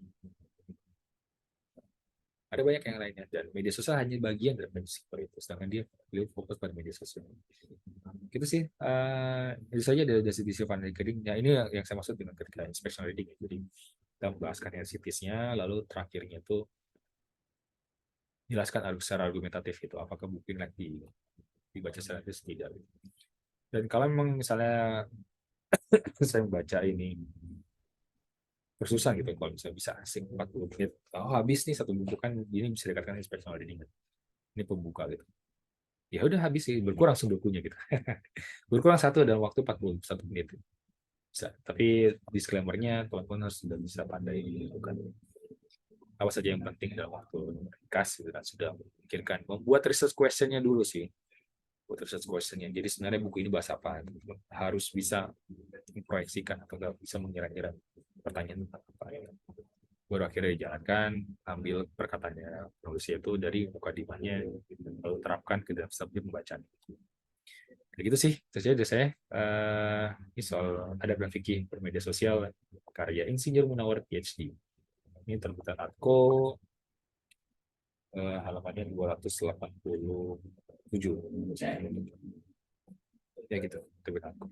Ada banyak yang lainnya, dan media sosial hanya bagian dari media siber itu, sedangkan dia beliau fokus pada media sosial. Gitu sih, itu saja dari sisi fan reading. Ya ini yang saya maksud dengan ketika inspirational reading. Jadi kita membahaskan entitasnya, lalu terakhirnya itu jelaskan secara argumentatif itu apakah buku ini dibaca secara kritis tidak. Dan kalau memang misalnya saya membaca ini bersusah gitu, kalau misalnya bisa asing 40 menit, habis nih satu buku, kan ini bisa dikatakan inspirational reading, ini pembuka gitu, ya udah habis sih, berkurang sudokunya gitu. Berkurang satu dalam waktu 41 menit bisa. Tapi disclaimer-nya teman-teman harus sudah bisa pandai melakukan apa saja yang penting dalam waktu ringkas gitu, dan sudah memikirkan membuat research question-nya dulu sih, buat research question-nya. Jadi sebenarnya buku ini bahas apa, harus bisa memproyeksikan atau nggak bisa mengira-ngira pertanyaan tentang apa ya. Baru akhirnya dijalankan, ambil perkataannya penulisnya itu dari mukadimahnya, lalu terapkan ke dalam subjek pembacaan. Kayak gitu sih, itu saja dari saya. Ini soal adab dan fikih bermedia sosial, karya Insinyur Munawar PhD. Ini terbitan Arko, halamannya 287. Ya gitu, terbitan Arko.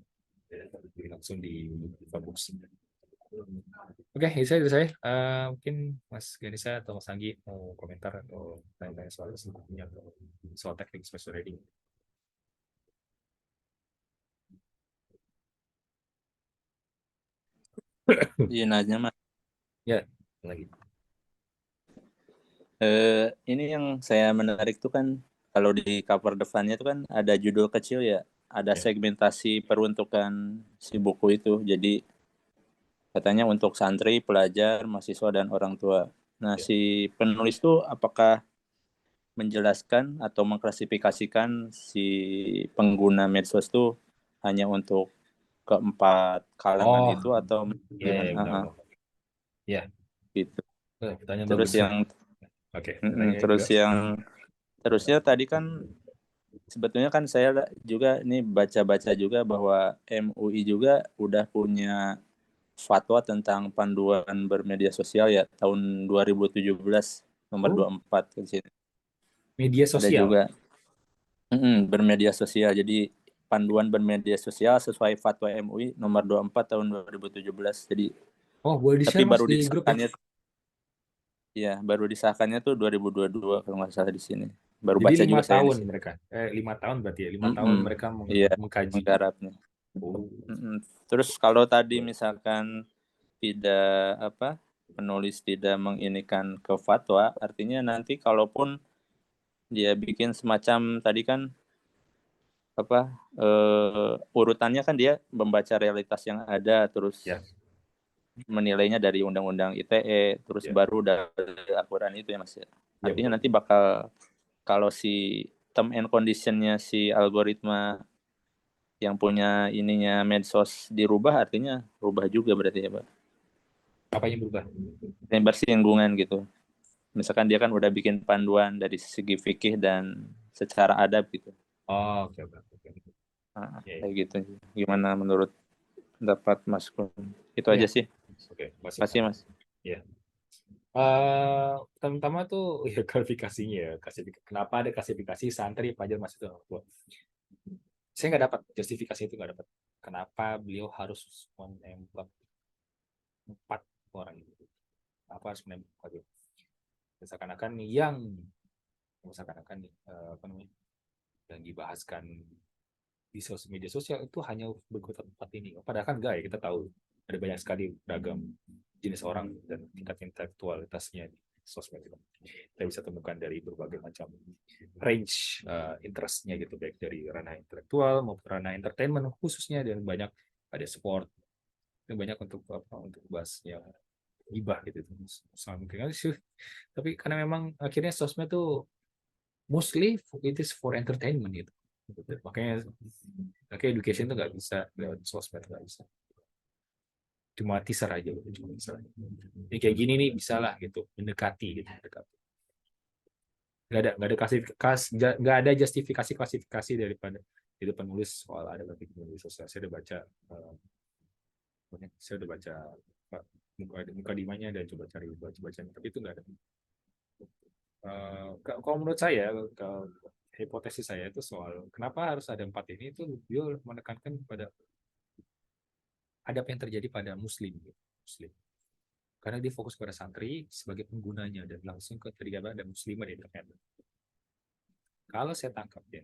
Jadi langsung di Books. Oke, itu saja dari saya. Mungkin Mas Ganisa atau Mas Anggi mau komentar atau tanya-tanya soal bukunya atau soal teknik special reading. Iya, nanya Mas. Ya, lagi. Ini yang saya menarik tuh kan, kalau di cover depannya tuh kan ada judul kecil ya, ada Ya. segmentasi peruntukan si buku itu. Jadi katanya untuk santri, pelajar, mahasiswa, dan orang tua. Nah, Ya. si penulis tuh apakah menjelaskan atau mengklasifikasikan si pengguna medsos tuh hanya untuk keempat kalangan Oh, itu atau ya, ya, gimana? benar, benar. Ya, Gitu. pertanyaan Terus bagus. yang Oke, pertanyaannya terus juga. yang terusnya tadi kan sebetulnya kan saya juga ini baca-baca juga bahwa MUI juga udah punya fatwa tentang panduan bermedia sosial ya tahun 2017 nomor Oh, 24 di sini. media Ada sosial. juga bermedia sosial. Jadi panduan bermedia sosial sesuai fatwa MUI nomor 24 tahun 2017. Jadi Oh, boleh tapi di-share Mas baru di grup ya. disahkannya ya, baru disahkannya tuh 2022 kalau nggak salah di sini. Baru Jadi baca lima juga saya di tahun sini. mereka. 5 tahun berarti ya. 5 tahun mereka Iya, mengkaji. menggarapnya. Oh, Terus kalau tadi misalkan tidak apa penulis tidak menginikan ke fatwa, artinya nanti kalaupun dia bikin semacam tadi kan apa urutannya kan dia membaca realitas yang ada, terus ya, menilainya dari undang-undang ITE, terus ya, baru dari Al-Quran itu ya Mas ya. ya Artinya betul. nanti bakal kalau si term and conditionnya si algoritma yang punya ininya medsos dirubah, artinya rubah juga berarti ya Pak. Apa yang berubah? Yang bersinggungan gitu. Misalkan dia kan udah bikin panduan dari segi fikih dan secara adab gitu. Oh, oke, oke, oke. Nah, Ya, ya. kayak gitu. Gimana menurut pendapat Mas Kun? Itu Oh aja ya, sih. oke, masih. Makasih Mas. Ya. Pertama-tama tuh ya klasifikasinya ya, kenapa ada klasifikasi santri, pelajar, mahasiswa, orang tua. Saya nggak dapat justifikasi itu, nggak dapat. Kenapa beliau harus menembak 4 orang itu? Apa harus menembak 4 itu? Seakan-akan apa namanya, yang dibahaskan di media sosial itu hanya berkutat 4 ini. Padahal kan enggak ya, kita tahu ada banyak sekali beragam jenis orang dan tingkat intelektualitasnya di sosmed itu. Kita bisa temukan dari berbagai macam range interestnya gitu, baik dari ranah intelektual maupun ranah entertainment khususnya, dan banyak ada sport, dan banyak untuk apa, untuk bahas yang gibah gitu, sama mungkin sih. Tapi karena memang akhirnya sosmed tuh mostly it is for entertainment gitu. Makanya education itu nggak bisa lewat sosmed, nggak bisa, cuma teaser aja gitu, cuma teaser aja. Ini kayak gini nih bisa lah gitu, mendekati gitu, mendekati. Nggak ada justifikasi klasifikasi daripada itu penulis soal ada bagi penulis sosial. Saya udah baca saya udah baca muka dimanya dan coba cari bacanya, tapi itu nggak ada. Kalau menurut saya, hipotesis saya itu soal kenapa harus ada 4 ini, itu dia menekankan pada ada apa yang terjadi pada muslim, muslim. karena dia fokus pada santri sebagai penggunanya dan langsung ke terlibat dan muslimah di internet. Kalau saya tangkap ya,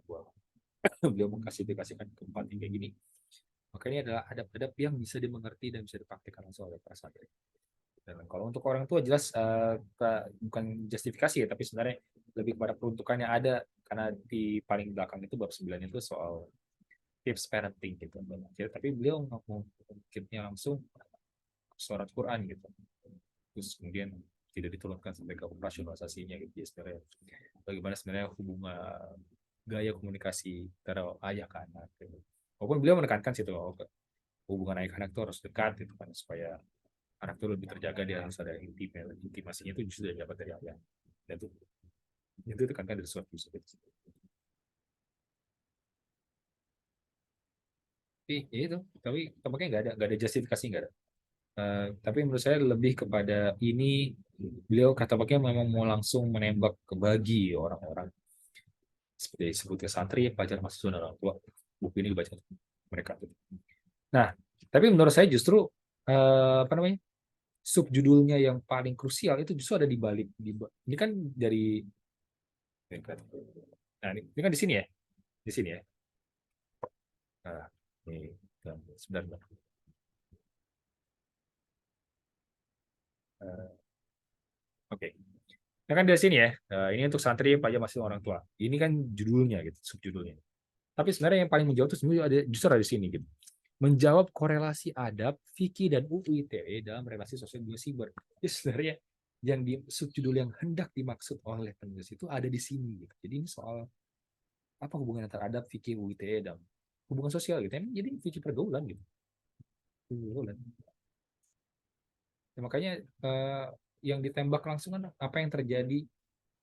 beliau mengklasifikasikan keempat kayak gini. Makanya adalah adab-adab yang bisa dimengerti dan bisa dipraktikkan langsung oleh para santri. Dan kalau untuk orang tua jelas bukan justifikasi ya, tapi sebenarnya lebih pada peruntukannya ada, karena di paling belakang itu bab 9 itu soal tips parenting gitu. Jadi, tapi beliau nggak mau mungkinnya langsung surat Quran gitu. Terus kemudian tidak diturunkan sampai ke operasionalisasinya gitu ya, sebenarnya bagaimana sebenarnya hubungan gaya komunikasi antara ayah ke anak gitu. Walaupun beliau menekankan situ hubungan ayah ke anak itu harus dekat gitu kan, supaya anak itu lebih terjaga, dia harus ada intimasinya itu justru dapat dari ayah. Dan itu tekankan dari suatu Yusuf itu. Tapi ya itu, tapi tampaknya nggak ada justifikasi, nggak ada. Tapi menurut saya lebih kepada ini, beliau kata pakai memang mau langsung menembak ke bagi orang-orang seperti disebutnya santri, pelajar mahasiswa dan orang tua. Buku ini dibaca untuk mereka. Nah, tapi menurut saya justru apa namanya, subjudulnya yang paling krusial itu justru ada di balik. Ini kan dari, nah ini kan di sini ya, di sini ya. Nah, ini sebentar. Oke. Nah kan dari sini ya, ini untuk santri, pelajar masih orang tua. Ini kan judulnya gitu, subjudulnya. Tapi sebenarnya yang paling menjawab itu sebenarnya ada, justru ada di sini gitu. Menjawab korelasi adab, fikih dan UU ITE dalam relasi sosial dunia siber. Jadi sebenarnya yang di subjudul yang hendak dimaksud oleh penulis itu ada di sini gitu. Jadi ini soal apa hubungan antara adab, fikih, UU ITE dan hubungan sosial gitu. Jadi fikih pergaulan gitu. Pergaulan. Ya, makanya yang ditembak langsung kan apa yang terjadi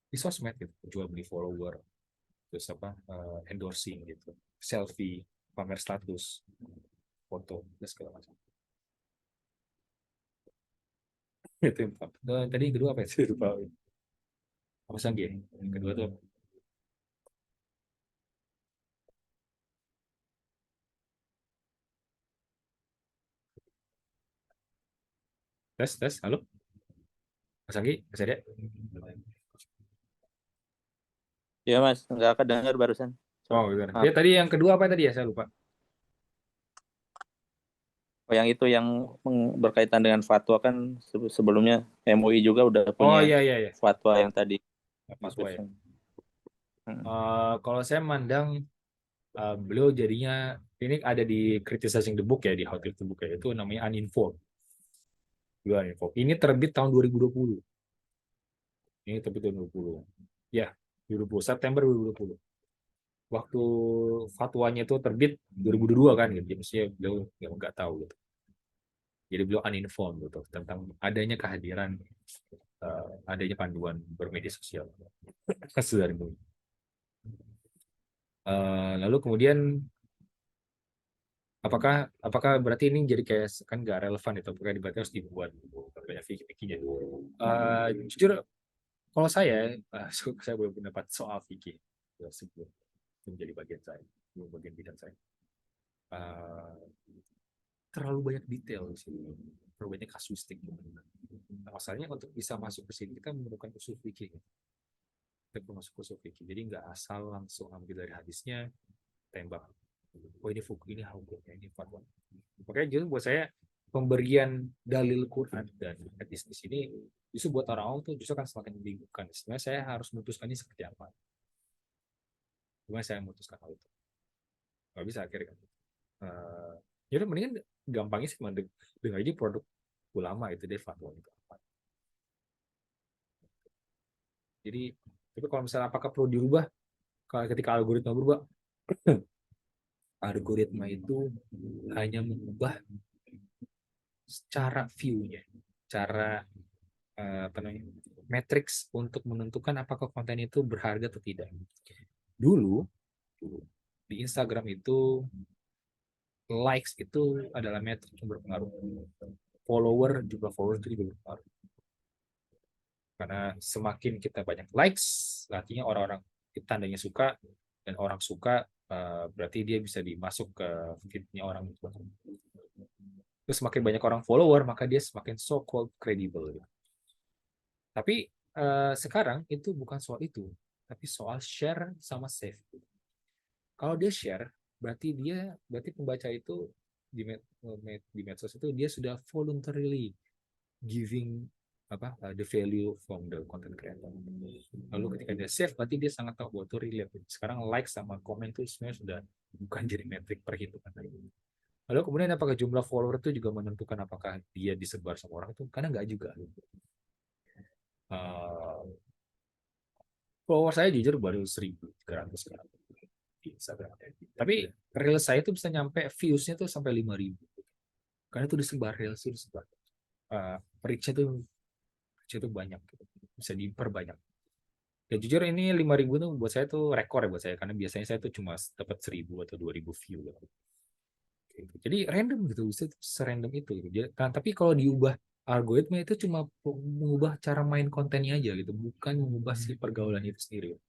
di sosmed gitu, jual beli follower, terus apa endorsing gitu, selfie, pamer status, foto, dan segala macam. Itu yang tadi yang kedua apa ya? Lupa. Apa lagi ya? Yang kedua tuh tes, halo, Mas Anggi, Mas Ade. Ya Mas, nggak kedengar barusan. Oh, gimana? Ya tadi yang kedua apa tadi ya? Saya lupa. Oh, yang itu yang berkaitan dengan fatwa kan sebelumnya MUI juga udah Oh punya iya iya iya. fatwa yang tadi. Fatwa ya. Hmm. Kalau saya mandang beliau jadinya ini ada di Criticizing the Book ya, di How to Read the Book ya, itu namanya Uninformed. Ini terbit tahun 2020. Ini terbit tahun 2020. Ya, 2020, September 2020. Waktu fatwanya itu terbit 2022 kan gitu. Jadi maksudnya beliau nggak tahu gitu. Jadi beliau uninformed gitu tentang adanya kehadiran adanya panduan bermedia sosial. Lalu kemudian apakah berarti ini jadi kayak kan nggak relevan itu, apakah berarti harus dibuat banyak fikih-fikihnya. Jujur kalau saya belum pendapat soal fikih sebelum menjadi bagian saya, bagian bidang saya. Uh, Terlalu banyak detail di sini, terlalu banyak kasuistik. Nah, masalahnya untuk bisa masuk ke sini kita memerlukan usul fikih. Kita perlu masuk usul fikih. Jadi nggak asal langsung ambil dari hadisnya tembak. Oh ini ini hukumnya, ini fatwa. Makanya jadi buat saya pemberian dalil Quran dan hadis di sini justru buat orang awam tuh justru kan semakin membingungkan. Sebenarnya saya harus memutuskan ini seperti apa. Gimana saya memutuskan hal itu? Nggak bisa akhirnya. Jadi mendingan gampangnya sih dengar aja produk ulama itu deh fatwa itu apa. Jadi tapi kalau misalnya apakah perlu dirubah kalau ketika algoritma berubah, algoritma itu hanya mengubah cara view-nya, cara apa namanya, matrix untuk menentukan apakah konten itu berharga atau tidak. Dulu di Instagram itu likes itu adalah metrik yang berpengaruh. Jumlah follower itu juga berpengaruh. Karena semakin kita banyak likes, artinya orang-orang tandanya suka, dan orang suka berarti dia bisa dimasuk ke feednya orang itu. Terus semakin banyak orang follower, maka dia semakin so-called credible. Gitu. Tapi sekarang itu bukan soal itu, tapi soal share sama save. Kalau dia share, berarti pembaca itu di medsos itu dia sudah voluntarily giving the value from the content creator. Lalu ketika dia save, berarti dia sangat tahu bahwa itu relate. Sekarang like sama komen itu sebenarnya sudah bukan jadi metrik perhitungan lagi. Lalu kemudian apakah jumlah follower itu juga menentukan apakah dia disebar sama orang itu? Karena nggak juga. Uh, Follower saya jujur baru 1.300 sekarang di Instagram. Tapi reels saya itu bisa nyampe views-nya tuh sampai 5.000. Karena itu disebar, reels itu disebar. Reach-nya tuh banyak. Bisa diperbanyak. Ya jujur ini 5.000 tuh buat saya tuh rekor ya buat saya. Karena biasanya saya tuh cuma dapat 1.000 atau 2.000 view. Gitu. Jadi random gitu, bisa serandom itu. Gitu. Tapi kalau diubah algoritma itu cuma mengubah cara main kontennya aja gitu, bukan mengubah si pergaulan itu sendiri.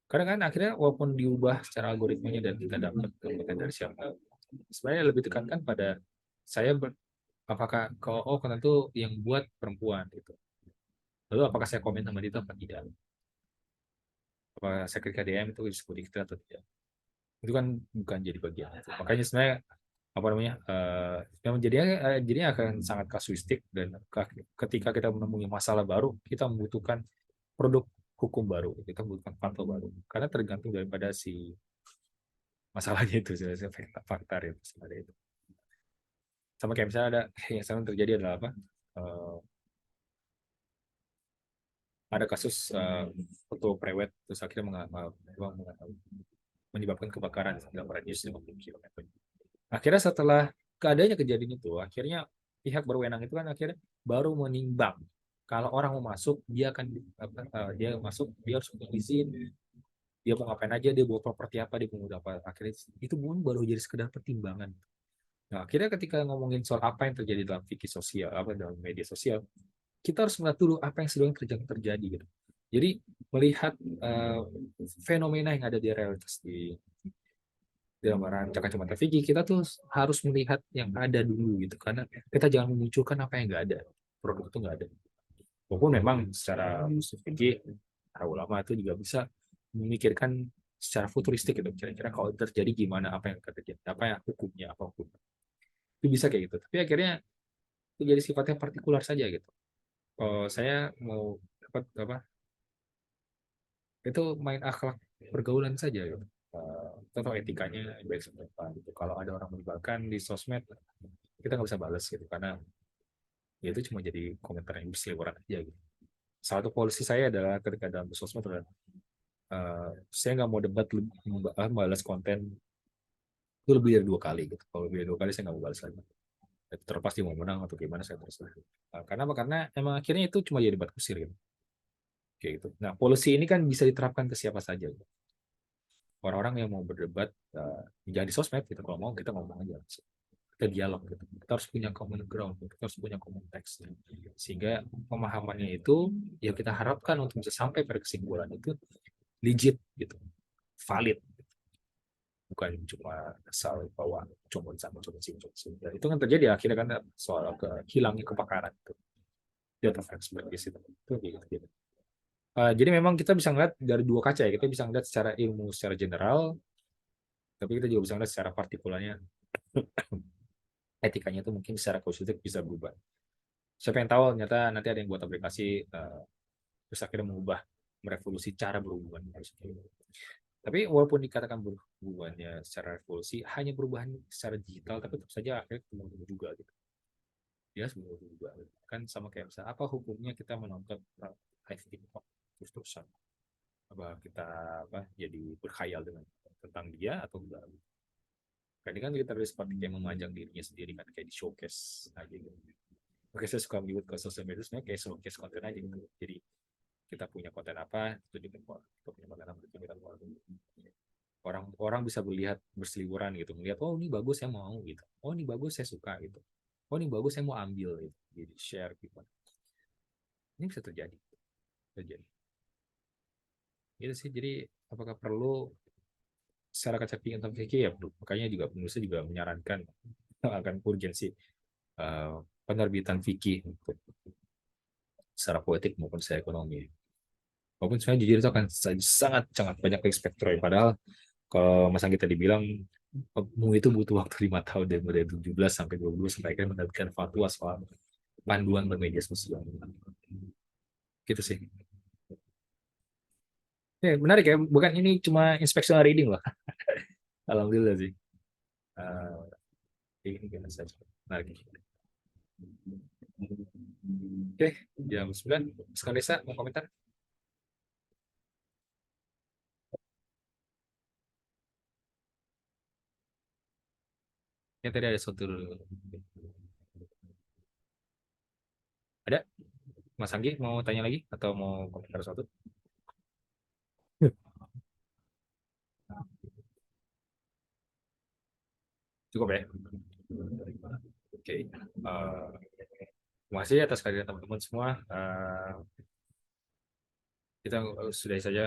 Karena kan akhirnya walaupun diubah secara algoritmanya dan kita dapat konten dari siapa, sebenarnya lebih tekankan pada saya apakah kalau konten itu yang buat perempuan gitu. Lalu apakah saya komen sama dia itu apa tidak? Apakah saya ketika DM itu disebut kita atau tidak? Itu kan bukan jadi bagian itu. Makanya sebenarnya apa namanya yang jadinya akan sangat kasuistik dan ketika kita menemui masalah baru kita membutuhkan produk hukum baru, kita membutuhkan pasal baru karena tergantung daripada si masalahnya itu sebenarnya fakta itu sebenarnya itu sama kayak misalnya ada yang sekarang terjadi adalah apa ada kasus foto prewed terus akhirnya menyebabkan kebakaran dalam radius 50 km. Akhirnya setelah keadaannya kejadian itu, akhirnya pihak berwenang itu kan akhirnya baru menimbang kalau orang mau masuk dia masuk dia harus punya izin, dia mau ngapain aja, dia bawa properti apa, dia mau apa. Akhirnya itu pun baru jadi sekedar pertimbangan. Nah, akhirnya ketika ngomongin soal apa yang terjadi dalam fikih sosial, apa dalam media sosial, kita harus melihat dulu apa yang sedang terjadi gitu. Jadi melihat fenomena yang ada di realitas di dalam kacamata fikih kita tuh harus melihat yang ada dulu gitu karena kita jangan memunculkan apa yang nggak ada, produk itu nggak ada walaupun memang secara fikih para ulama itu juga bisa memikirkan secara futuristik gitu kira-kira kalau terjadi gimana apa yang akan terjadi apa yang hukumnya apa hukum itu bisa kayak gitu tapi akhirnya itu jadi sifatnya partikular saja gitu kalau saya mau dapat apa itu main akhlak pergaulan saja gitu. Atau etikanya baik seperti apa gitu. Kalau ada orang menyebarkan di sosmed, kita nggak bisa balas gitu karena ya itu cuma jadi komentar yang berseliweran aja gitu. Salah satu polisi saya adalah ketika dalam sosmed adalah saya nggak mau debat membalas konten itu lebih dari 2 kali gitu. Kalau lebih dari 2 kali saya nggak mau balas lagi. Terlepas dia mau menang atau gimana saya terus. Karena apa? Karena emang akhirnya itu cuma jadi debat kusir gitu. Kayak gitu. Nah, polisi ini kan bisa diterapkan ke siapa saja. Gitu. Orang-orang yang mau berdebat jangan di sosmed gitu kalau mau kita ngomong aja kita dialog gitu. Kita harus punya common ground kita harus punya common text sehingga pemahamannya itu ya kita harapkan untuk bisa sampai pada kesimpulan itu legit gitu valid bukan cuma asal bahwa cuma sama cuma sih itu kan terjadi akhirnya kan soal hilangnya kepakaran itu data seperti itu gitu. Jadi memang kita bisa ngeliat dari 2 kaca ya kita bisa ngeliat secara ilmu secara general tapi kita juga bisa ngeliat secara partikularnya etikanya itu mungkin secara konstitusi bisa berubah. Siapa yang tahu ternyata nanti ada yang buat aplikasi terus akhirnya mengubah merevolusi cara berhubungan. Tapi walaupun dikatakan berhubungannya secara revolusi, hanya perubahan secara digital, tapi tetap saja akhirnya ketemu juga gitu. Dia sebenarnya juga kan sama kayak misalnya apa hukumnya kita menonton live TikTok terus-terusan apa kita jadi berkhayal dengan tentang dia atau enggak kadang kan kita harus seperti kayak memajang dirinya sendiri kan kayak di showcase aja gitu. Oke, saya suka menyebut ke sosial media sebenarnya kayak showcase konten aja gitu. Jadi kita punya konten apa, tunjukin kita punya konten apa, tunjukin orang bisa melihat berseliweran gitu, melihat oh ini bagus saya mau gitu, oh ini bagus saya suka gitu, oh ini bagus saya mau ambil gitu, jadi share gitu. Ini bisa terjadi. Gitu sih. Jadi apakah perlu secara kaca tentang fikih ya perlu. Makanya juga penulisnya juga menyarankan akan urgensi penerbitan fikih untuk secara politik maupun secara ekonomi. Walaupun sebenarnya jujur itu akan sangat sangat banyak expector. Padahal kalau Mas Anggi tadi bilang MUI itu butuh waktu 5 tahun dari 17 sampai 22 sampai akhirnya menerbitkan fatwa soal panduan bermedia sosial. Gitu sih. Menarik ya, bukan ini cuma inspectional reading loh. Alhamdulillah sih. Ini biasa saja. Menarik. Oke, jam 9. Sekarang Desa mau komentar? Ya tadi ada satu. Ada? Mas Anggi mau tanya lagi atau mau komentar satu? Cukup ya? Oke. Terima kasih atas kehadiran teman-teman semua. Kita sudah saja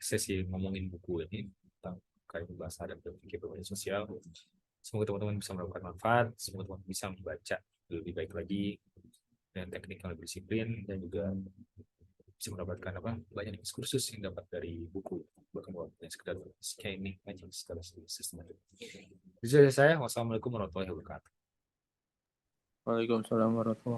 sesi ngomongin buku ini tentang kayak bahasa dan berpikir bermedia sosial. Semoga teman-teman bisa mendapatkan manfaat, semoga teman-teman bisa membaca lebih baik lagi dan teknik yang lebih disiplin dan juga bisa mendapatkan banyak diskursus yang dapat dari buku bukan bukan sekedar scanning aja secara sistematik. Jadi saya wassalamualaikum warahmatullahi wabarakatuh. Waalaikumsalam warahmatullahi wabarakatuh.